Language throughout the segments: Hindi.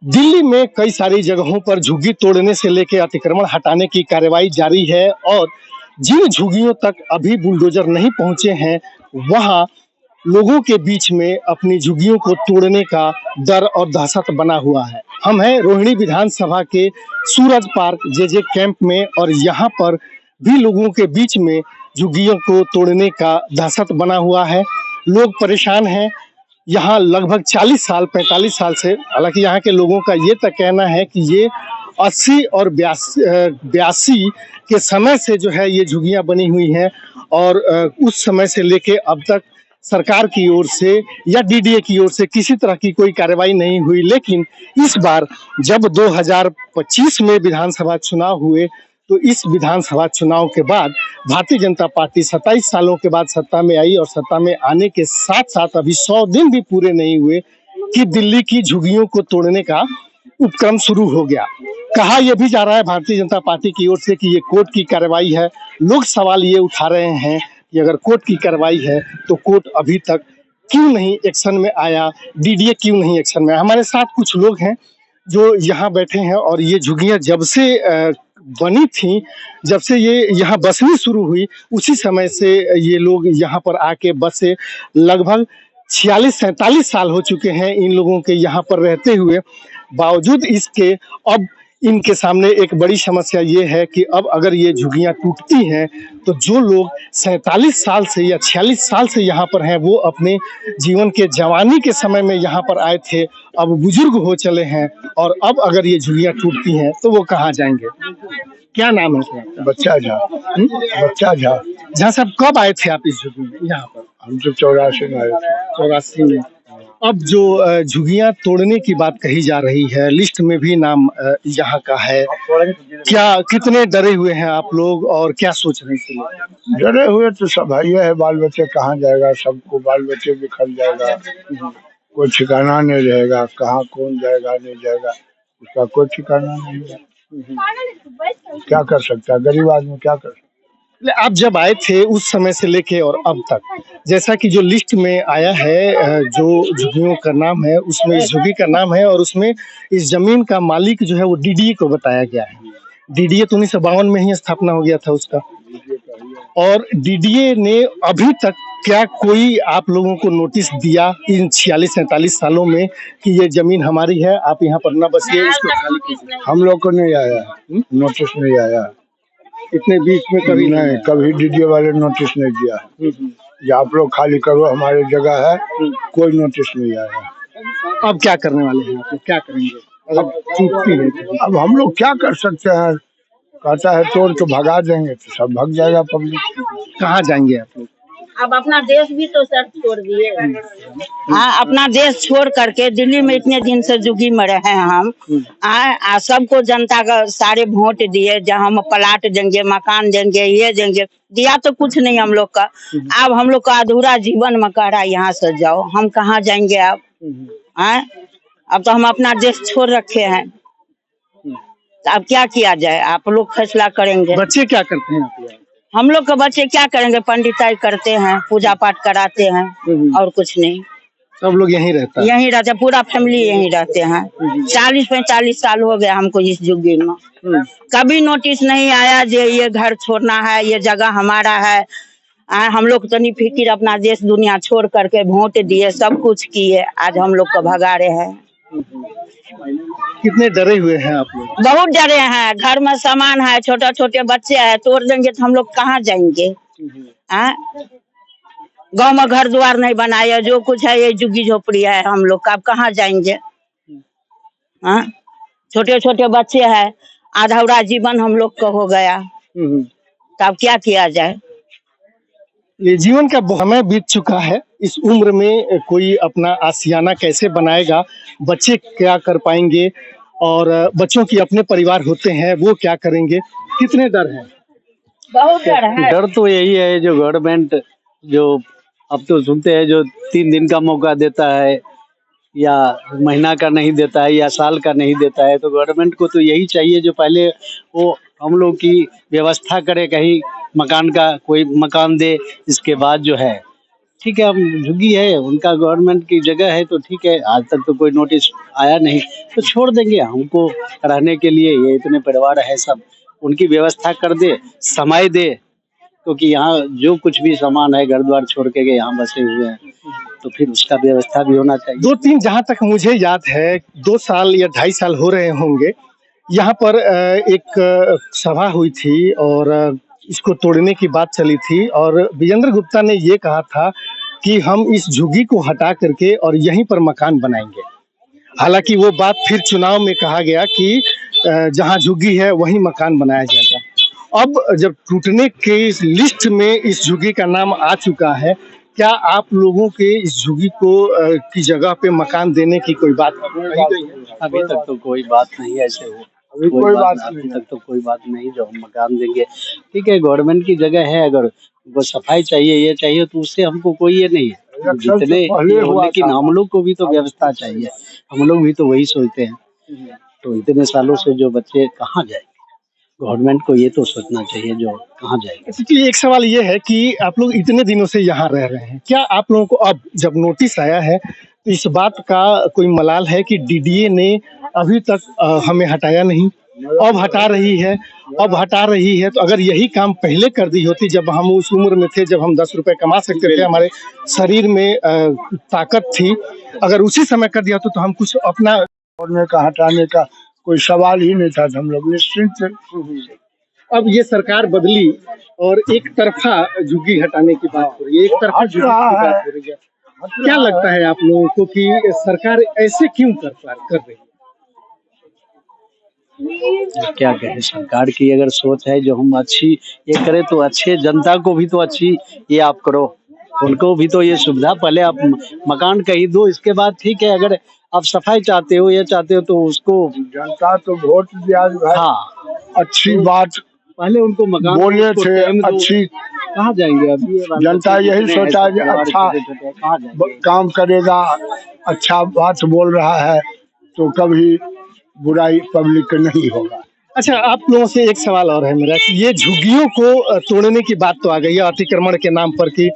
दिल्ली में कई सारी जगहों पर झुग्गी तोड़ने से लेकर अतिक्रमण हटाने की कार्रवाई जारी है और जिन झुग्गियों तक अभी बुलडोजर नहीं पहुंचे हैं, वहां लोगों के बीच में अपनी झुग्गियों को तोड़ने का डर और दहशत बना हुआ है। हम हैं रोहिणी विधानसभा के सूरज पार्क जेजे कैंप में और यहाँ पर भी लोगों के बीच में झुग्गियों को तोड़ने का दहशत बना हुआ है। लोग परेशान हैं। यहाँ लगभग 40 साल 45 साल से, हालांकि यहाँ के लोगों का ये तक कहना है कि ये 80 और 82 के समय से जो है ये झुग्गियाँ बनी हुई हैं और उस समय से लेके अब तक सरकार की ओर से या डीडीए की ओर से किसी तरह की कोई कार्रवाई नहीं हुई। लेकिन इस बार जब 2025 में विधानसभा चुनाव हुए तो इस विधानसभा चुनाव के बाद भारतीय जनता पार्टी 27 सालों के बाद सत्ता में आई और सत्ता में आने के साथ साथ अभी 100 दिन भी पूरे नहीं हुए कि दिल्ली की झुग्गियों को तोड़ने का उपक्रम शुरू हो गया। कहा यह भी जा रहा है भारतीय जनता पार्टी की ओर से कि ये कोर्ट की कार्रवाई है। लोग सवाल ये उठा रहे हैं कि अगर कोर्ट की कार्रवाई है तो कोर्ट अभी तक क्यों नहीं एक्शन में आया, डीडीए क्यों नहीं एक्शन में आया। हमारे साथ कुछ लोग हैं जो यहाँ बैठे हैं और ये झुग्गियाँ जब से बनी थी, जब से ये यहाँ बसनी शुरू हुई उसी समय से ये लोग यहाँ पर आके बसे। लगभग 46-47 साल हो चुके हैं इन लोगों के यहाँ पर रहते हुए। बावजूद इसके अब इनके सामने एक बड़ी समस्या ये है कि अब अगर ये झुग्गियाँ टूटती हैं तो जो लोग 47 साल से या 46 साल से यहाँ पर हैं, वो अपने जीवन के जवानी के समय में यहाँ पर आए थे, अब बुजुर्ग हो चले हैं और अब अगर ये झुग्गियाँ टूटती हैं तो वो कहाँ जाएंगे। क्या नाम है आपका? बच्चा झा। बच्चा झा। झा साहब, कब आए थे आप इस झुग्गी में यहाँ पर? हम तो 84 में आए थे। 84 में। अब जो झुग्गियाँ तोड़ने की बात कही जा रही है, लिस्ट में भी नाम यहाँ का है, क्या कितने डरे हुए हैं आप लोग और क्या सोच रहे हैं? डरे हुए तो सब भाई है, बाल बच्चे कहाँ जाएगा, सबको बाल बच्चे बिखर जाएगा, कोई ठिकाना नहीं रहेगा, कहाँ कौन जाएगा नहीं जाएगा, उसका कोई ठिकाना नहीं है। क्या कर सकता है गरीब आदमी, क्या कर सकता। आप जब आए थे उस समय से लेके और अब तक, जैसा कि जो लिस्ट में आया है, जो झुग्गियों का नाम है उसमें इस झुग्गी का नाम है और उसमें इस जमीन का मालिक जो है वो डीडीए को बताया गया है। डीडीए तो 1952 में ही स्थापना हो गया था उसका, और डीडीए ने अभी तक क्या कोई आप लोगों को नोटिस दिया इन 46-47 सालों में कि ये जमीन हमारी है, आप यहाँ पर न बसिए, इसको खाली कीजिए? हम लोग को नहीं आया, नोटिस नहीं आया। इतने बीच में कभी नहीं, कभी डीडीए वाले नोटिस नहीं दिया है कि आप लोग खाली करो, हमारी जगह है, कोई नोटिस नहीं आया। अब क्या करने वाले हैं आप लोग, क्या करेंगे अगर टूटती है तो? अब हम लोग क्या कर सकते हैं, कहता है तोड़ के भगा देंगे तो सब भाग जाएगा पब्लिक। कहाँ जाएंगे आप लोग? अब अपना देश भी तो सर छोड़ दिए। हाँ, अपना देश छोड़ करके दिल्ली में इतने दिन से झुग्गी में रहे हैं हम। सबको जनता का सारे वोट दिए, जहाँ हम प्लाट देंगे, मकान देंगे, ये देंगे, दिया तो कुछ नहीं हम लोग का। अब हम लोग का अधूरा जीवन में कह रहा है यहाँ से जाओ, हम कहाँ जाएंगे अब? अब तो हम अपना देश छोड़ रखे हैं, तो अब क्या किया जाए, आप लोग फैसला करेंगे। बच्चे क्या करते हैं आप लोग? हम लोग के बच्चे क्या करेंगे, पंडिताई करते हैं, पूजा पाठ कराते हैं और कुछ नहीं। सब लोग यहीं रहता है? यहीं रहते, पूरा फैमिली यहीं रहते हैं। 40-45 साल हो गया हमको इस झुग्गी में। कभी नोटिस नहीं आया जो ये घर छोड़ना है, ये जगह हमारा है। हम लोग तो नहीं फिक्र, अपना देश दुनिया छोड़ करके वोट दिए, सब कुछ किए, आज हम लोग को भगा रहे हैं। कितने डरे हुए हैं आप लोग? बहुत डरे हैं, घर में सामान है, छोटे छोटे बच्चे हैं, तोड़ देंगे तो हम लोग कहाँ जाएंगे? गांव में घर द्वार नहीं बनाए, जो कुछ है ये झुग्गी झोपड़ी है हम लोग का, अब कहाँ जाएंगे? छोटे छोटे बच्चे हैं, आधौरा जीवन हम लोग का हो गया, तो अब क्या किया जाए? ये जीवन का समय बीत चुका है, इस उम्र में कोई अपना आशियाना कैसे बनाएगा, बच्चे क्या कर पाएंगे और बच्चों की अपने परिवार होते हैं वो क्या करेंगे, कितने डर हैं? बहुत डर है। डर तो यही है, जो गवर्नमेंट जो अब तो सुनते हैं जो 3 दिन का मौका देता है या महीना का नहीं देता है या साल का नहीं देता है, तो गवर्नमेंट को तो यही चाहिए जो पहले वो हम लोग की व्यवस्था करे, कहीं मकान का कोई मकान दे, इसके बाद जो है ठीक है, हम झुग्गी है, उनका गवर्नमेंट की जगह है तो ठीक है, आज तक तो कोई नोटिस आया नहीं, तो छोड़ देंगे हमको रहने के लिए। ये इतने परिवार है सब, उनकी व्यवस्था कर दे, समय दे, क्योंकि यहाँ जो कुछ भी सामान है घर द्वार छोड़ के गए यहाँ बसे हुए हैं, तो फिर उसका व्यवस्था भी होना चाहिए। 2-3 जहाँ तक मुझे याद है 2 साल या 2.5 साल हो रहे होंगे, यहाँ पर एक सभा हुई थी और इसको तोड़ने की बात चली थी और विजेंद्र गुप्ता ने ये कहा था कि हम इस झुग्गी को हटा करके और यहीं पर मकान बनाएंगे। हालांकि वो बात फिर चुनाव में कहा गया कि जहाँ झुग्गी है वहीं मकान बनाया जाएगा। अब जब टूटने के इस लिस्ट में इस झुग्गी का नाम आ चुका है, क्या आप लोगों के इस झुग्गी को की जगह पे मकान देने की कोई बात कही गई है? अभी तक तो कोई बात नहीं ऐसे हो, अभी कोई बात अभी नहीं तक तो कोई बात नहीं जो हम मकान देंगे। ठीक है, गवर्नमेंट की जगह है, अगर वो सफाई चाहिए ये चाहिए तो उससे हमको कोई ये नहीं है, इलेक्शन से जितने पहले हुआ लेकिन था। हम लोग को भी तो व्यवस्था चाहिए, हम लोग भी तो वही सोचते हैं। तो इतने सालों से जो बच्चे कहाँ जाए, गवर्नमेंट को ये तो सोचना चाहिए जो कहाँ जाएंगे। क्योंकि एक सवाल ये है कि आप लोग इतने दिनों से यहाँ रह रहे हैं, क्या आप लोगों को अब जब नोटिस आया है तो इस बात का कोई मलाल है कि डीडीए ने अभी तक हमें हटाया नहीं, अब हटा रही है, अब हटा रही है? तो अगर यही काम पहले कर दी होती, जब हम उस उम्र में थे, जब हम 10 रुपए कमा सकते थे, हमारे शरीर में ताकत थी, अगर उसी समय कर दिया तो हम कुछ अपना तोड़ने का हटाने का कोई सवाल ही नहीं था, हम लोग निश्चिंत थे। अब ये सरकार बदली और एक तरफा झुग्गी हटाने की बात हो रही है, एक तरफा झुग्गी की बात हो रही है। क्या लगता है आप लोगों को कि सरकार ऐसे क्यों कर रही है? क्या कहें, सरकार की अगर सोच है जो हम अच्छी ये करें तो अच्छे, जनता को भी तो अच्छी ये आप करो, उनको भी तो ये सुविधा, पहले आप मकान कहीं दो, इसके बाद ठीक है अगर आप सफाई चाहते हो ये चाहते हो तो उसको, जनता तो वोट दिया भाई, हाँ अच्छी बात पहले उनको मकान बोले उसको थे, टाइम दो। अच्छी कहाँ जाएंगे अभी ये जनता यही सोचा कि अच्छा कहाँ जाएंगे? काम करेगा, अच्छा बात बोल रहा है तो कभी बुराई पब्लिक का नहीं होगा। अच्छा, आप लोगों से एक सवाल और है मेरा कि ये झुग्गियों को तोड़ने की बात तो आ गई है अतिक्रमण के नाम पर कि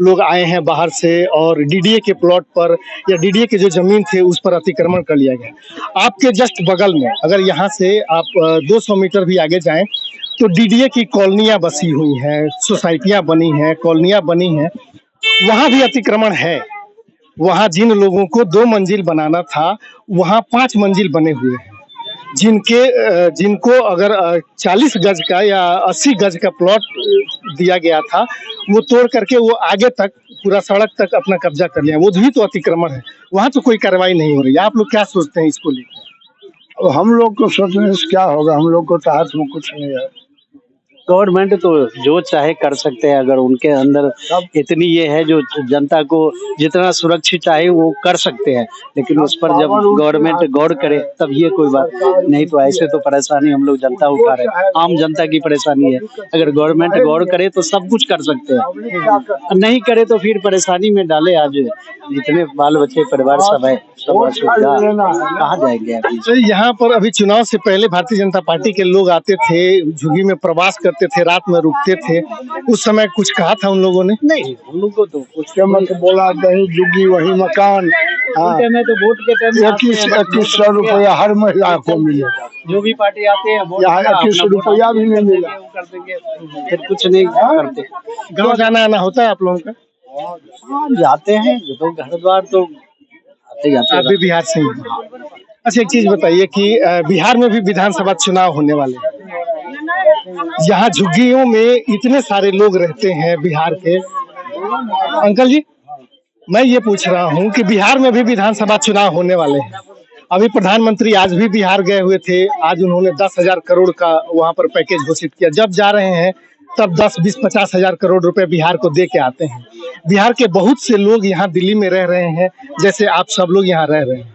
लोग आए हैं बाहर से और डीडीए के प्लॉट पर या डीडीए के जो जमीन थे उस पर अतिक्रमण कर लिया गया। आपके जस्ट बगल में अगर यहाँ से आप 200 मीटर भी आगे जाएं तो डीडीए की कॉलोनियाँ बसी हुई हैं, सोसाइटियाँ बनी हैं, कॉलोनियाँ बनी हैं, वहाँ भी अतिक्रमण है। वहाँ जिन लोगों को 2 मंजिल बनाना था वहाँ 5 मंजिल बने हुए हैं। जिनको अगर 40 गज का या 80 गज का प्लॉट दिया गया था वो तोड़ करके वो आगे तक पूरा सड़क तक अपना कब्जा कर लिया, वो भी तो अतिक्रमण है। वहाँ तो कोई कार्रवाई नहीं हो रही है। आप लोग क्या सोचते हैं इसको लेकर? अब हम लोग को सोचने से क्या होगा, हम लोग को तो हाथ में कुछ नहीं है। गवर्नमेंट तो जो चाहे कर सकते हैं, अगर उनके अंदर इतनी ये है जो जनता को जितना सुरक्षित चाहे वो कर सकते हैं, लेकिन उस पर जब गवर्नमेंट गौर करे तब ये कोई बात नहीं, तो ऐसे तो परेशानी हम लोग जनता उठा रहे हैं, आम जनता की परेशानी है। अगर गवर्नमेंट गौर करे तो सब कुछ कर सकते हैं, नहीं करे तो फिर परेशानी में डाले। आज इतने बाल बच्चे परिवार सब है, सब असुविधा, कहाँ जाएंगे अभी? तो यहाँ पर अभी चुनाव से पहले भारतीय जनता पार्टी के लोग आते थे, झुग्गी में प्रवास करते थे, रात में रुकते थे, उस समय कुछ कहा था उन लोगों ने? नहीं, हम लोग को तो कुछ उसके मत बोला कहीं झुग्गी वही मकान। हाँ, में तो वोट के टाइम 2100 रुपया हर महिला को मिलेगा, जो भी पार्टी आते हैं वोट यहाँ करा, 21 अपना रुपया भी नहीं मिला। वो कर देंगे, फिर कुछ नहीं करते। गाँव जाना आना होता है आप लोगों का? हाँ, जाते हैं तो घर द्वार तो आते जाते आप भी बिहार से ही हैं। अच्छा, एक चीज बताइए कि बिहार में भी विधानसभा चुनाव होने वाले हैं, यहाँ झुग्गियों में इतने सारे लोग रहते हैं बिहार के। अंकल जी, मैं ये पूछ रहा हूँ कि बिहार में भी विधानसभा चुनाव होने वाले हैं। अभी प्रधानमंत्री आज भी बिहार गए हुए थे, आज उन्होंने 10,000 करोड़ का वहाँ पर पैकेज घोषित किया। जब जा रहे हैं तब 10, 20, 50 हजार करोड़ रुपए बिहार को दे के आते हैं। बिहार के बहुत से लोग यहाँ दिल्ली में रह रहे हैं, जैसे आप सब लोग यहाँ रह रहे हैं।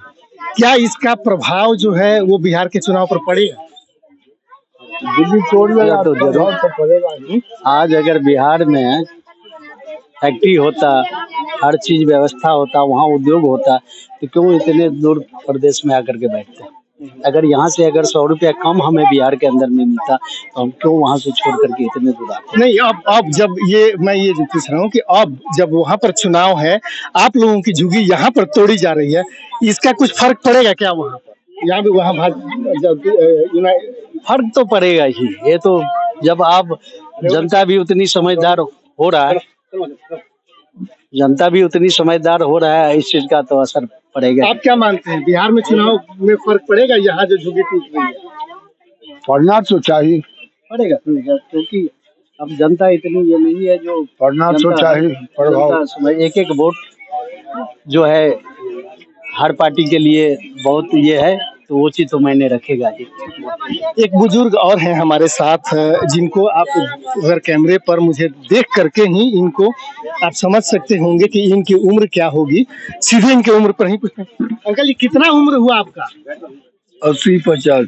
क्या इसका प्रभाव जो है वो बिहार के चुनाव पर पड़ेगा? दिल्ली छोड़ देगा तो जरूर तो पड़ेगा ही। आज अगर बिहार में फैक्ट्री होता, हर चीज व्यवस्था होता, वहाँ उद्योग होता, तो क्यों इतने दूर प्रदेश में आकर के बैठते? अगर यहाँ से अगर 100 रुपया कम हमें बिहार के अंदर में मिलता तो हम क्यों वहाँ से छोड़ करके इतने दूर आते। नहीं, अब जब मैं ये जो पूछ रहा हूँ कि अब जब वहाँ पर चुनाव है, आप लोगों की झुग्गी यहाँ पर तोड़ी जा रही है, इसका कुछ फर्क पड़ेगा क्या वहाँ पर? यहाँ भी वहाँ फर्क तो पड़ेगा ही। ये तो जब आप जनता भी उतनी समझदार हो रहा है, जनता भी उतनी समझदार हो रहा है, इस चीज का तो असर पड़ेगा। आप क्या मानते हैं, बिहार में चुनाव में फर्क पड़ेगा यहाँ जो झुग्गी टूट रही है? पढ़ना तो चाहिए, पड़ेगा क्योंकि अब जनता इतनी ये नहीं है जो पढ़ना तो चाहिए। जनता एक एक वोट जो है हर पार्टी के लिए बहुत ये है, तो वो चीज तो मैंने रखेगा ही। एक बुजुर्ग और हैं हमारे साथ, जिनको आप अगर कैमरे पर मुझे देख करके ही इनको आप समझ सकते होंगे कि इनकी उम्र क्या होगी। सीधे इनके उम्र पर ही पूछते हैं। अंकल जी, कितना उम्र हुआ आपका? 80-50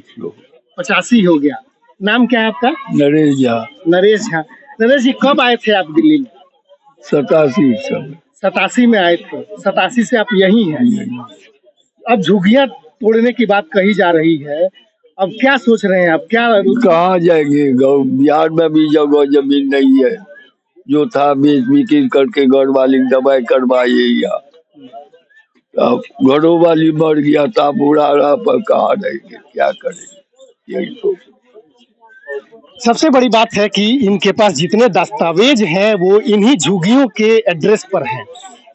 85 हो गया। नाम क्या है आपका? नरेश झा। नरेश झा। नरेश जी, कब आए थे आप दिल्ली में? 87 में आए थे। 87 से आप यहीं हैं। अब झुग्गियां तोड़ने की बात कही जा रही है, अब क्या सोच रहे हैं आप? क्या कहाँ जाएंगे? बिहार में भी जगह जमीन नहीं है, जो था बेच बिक्री करके घर वाली दवाई करवाइए। या अब घरों वाली मर गया था, बुढ़ा रहा पर कहाँ रहेंगे, क्या करेंगे? यही तो सबसे बड़ी बात है कि इनके पास जितने दस्तावेज हैं वो इन्हीं झुग्गियों के एड्रेस पर हैं।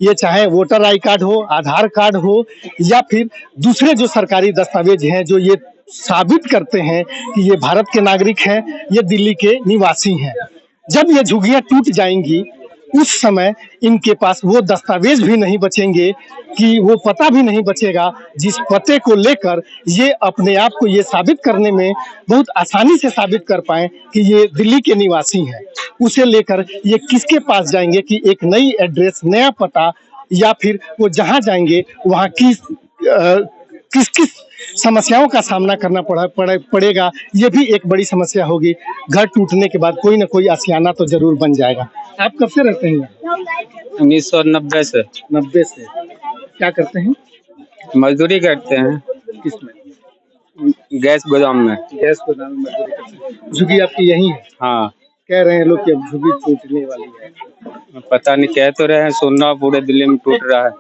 ये चाहे वोटर आई कार्ड हो, आधार कार्ड हो, या फिर दूसरे जो सरकारी दस्तावेज हैं जो ये साबित करते हैं कि ये भारत के नागरिक हैं, ये दिल्ली के निवासी हैं। जब ये झुग्गियां टूट जाएंगी उस समय इनके पास वो दस्तावेज भी नहीं बचेंगे, कि वो पता भी नहीं बचेगा जिस पते को लेकर ये अपने आप को ये साबित करने में बहुत आसानी से साबित कर पाए कि ये दिल्ली के निवासी हैं। उसे लेकर ये किसके पास जाएंगे कि एक नई एड्रेस, नया पता, या फिर वो जहाँ जाएंगे वहाँ किस किस समस्याओं का सामना करना पड़ेगा, ये भी एक बड़ी समस्या होगी। घर टूटने के बाद कोई ना कोई आशियाना तो जरूर बन जाएगा। आप कब से रहते हैं? 1990 से। 90 से। क्या करते हैं? मजदूरी करते हैं। किसमें? गैस गोदाम में। गैस गोदाम में मजदूरी करते हैं। झुग्गी आपकी यही है? हाँ। कह रहे हैं लोग कि अब झुग्गी टूटने वाली है। पता नहीं, कह तो रहे हैं, सुनना पूरे दिल्ली में टूट रहा है।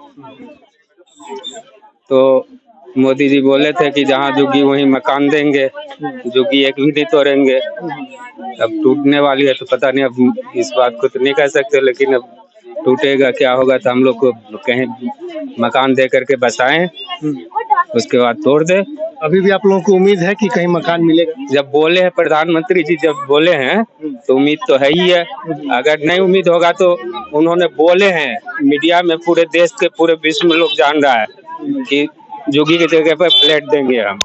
तो मोदी जी बोले थे कि जहाँ झुग्गी वहीं मकान देंगे, झुग्गी एक भी नहीं तोड़ेंगे। अब टूटने वाली है तो पता नहीं, अब इस बात को तो नहीं कह सकते, लेकिन अब टूटेगा क्या होगा तो हम लोग को कहीं मकान दे करके बसाएं, उसके बाद तोड़ दे। अभी भी आप लोगों को उम्मीद है कि कहीं मकान मिलेगा? जब बोले हैं प्रधानमंत्री जी, जब बोले हैं तो उम्मीद तो है ही है। अगर नहीं उम्मीद होगा तो उन्होंने बोले हैं मीडिया में, पूरे देश के पूरे विश्व में लोग जान रहा है कि झुग्गी की जगह पर फ्लैट देंगे हम।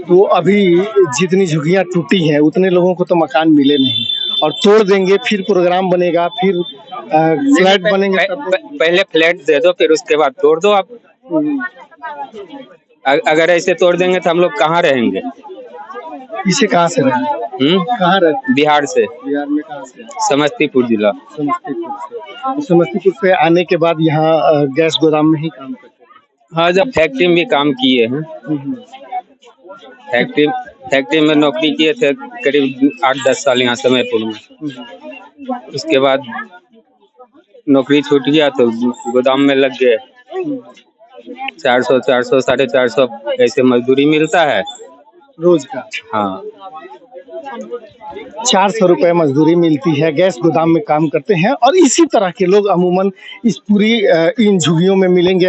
तो अभी जितनी झुग्गियां टूटी हैं उतने लोगों को तो मकान मिले नहीं, और तोड़ देंगे, फिर प्रोग्राम बनेगा, फिर फ्लैट बनेंगे। पहले फ्लैट दे दो, फिर उसके बाद तोड़ दो आप। अगर ऐसे तोड़ देंगे तो हम लोग कहाँ रहेंगे? इसे कहाँ से रहेंगे? कहाँ रहते? बिहार से। बिहार में कहाँ से? समस्तीपुर जिला। समस्तीपुर से। तो समस्तीपुर से आने के बाद यहाँ गैस गोदाम में ही काम करते हैं? हाँ, जब फैक्ट्री में भी काम किए हैं। फैक्ट्री में नौकरी किए थे करीब 8-10 साल यहाँ समयपुर में। उसके बाद नौकरी छूट गया तो गोदाम में लग गए। 400, 450 ऐसे मजदूरी मिलता है रोज का। हाँ, 400 रुपए मजदूरी मिलती है, गैस गोदाम में काम करते हैं, और इसी तरह के लोग अमूमन इस पूरी इन झुग्गियों में मिलेंगे।